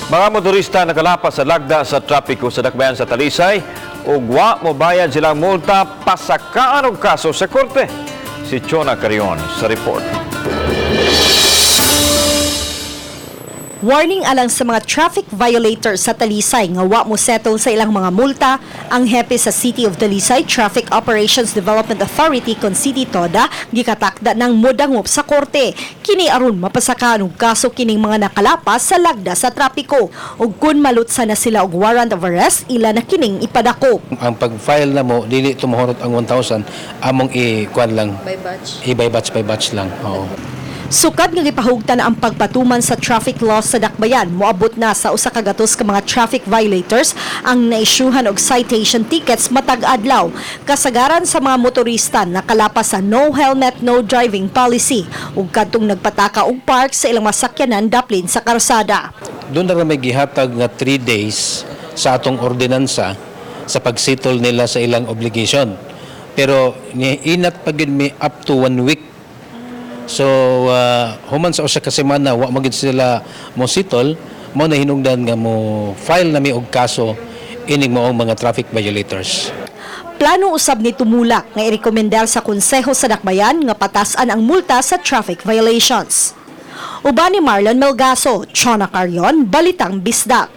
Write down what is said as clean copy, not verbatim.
Mga motorista nakalapas sa lagda sa trapiko sa dakbayan sa Talisay ug wa mo bayad silang multa, pasakaan og kaso sa korte. Si Chona Carion sa report. Warning alang sa mga traffic violators sa Talisay nga wa mo settle sa ilang mga multa. Ang hepe sa City of Talisay Traffic Operations Development Authority kon City Toda gikatakda ng modangop sa korte. Kini aron mapasakaan og kaso kining mga nakalapas sa lagda sa trapiko. Ug kun malutsa na sila og warrant of arrest, ila na kining ipadako. Ang pag-file na mo, dili tumuhurot ang 1,000, among i-kuan lang. By batch? By batch lang. Oo. Sukad nga gipahugtan na ang pagpatuman sa traffic laws sa dakbayan, moabot na sa usa ka gatos ka mga traffic violators ang naisyuhan og citation tickets matag adlaw. Kasagaran sa mga motorista nakalapas sa no helmet, no driving policy ug kadtong nagpataka og park sa ilang masakyanan daplin sa karsada. Doon na may gihatag nga 3 days sa atong ordinansa sa pag-settle nila sa ilang obligation. Pero inat pa gyud mi up to 1 week. So, human sa usa ka semana, wa magid sila mo settle, mo na hinungdan nga mo file na mi og kaso ining maong mga traffic violators. Plano usab ni tumulak nga irekomendar sa Konseho sa Dakbayan nga patasan ang multa sa traffic violations. Uban ni Marlon Melgaso, Chona Carion, Balitang Bisdak.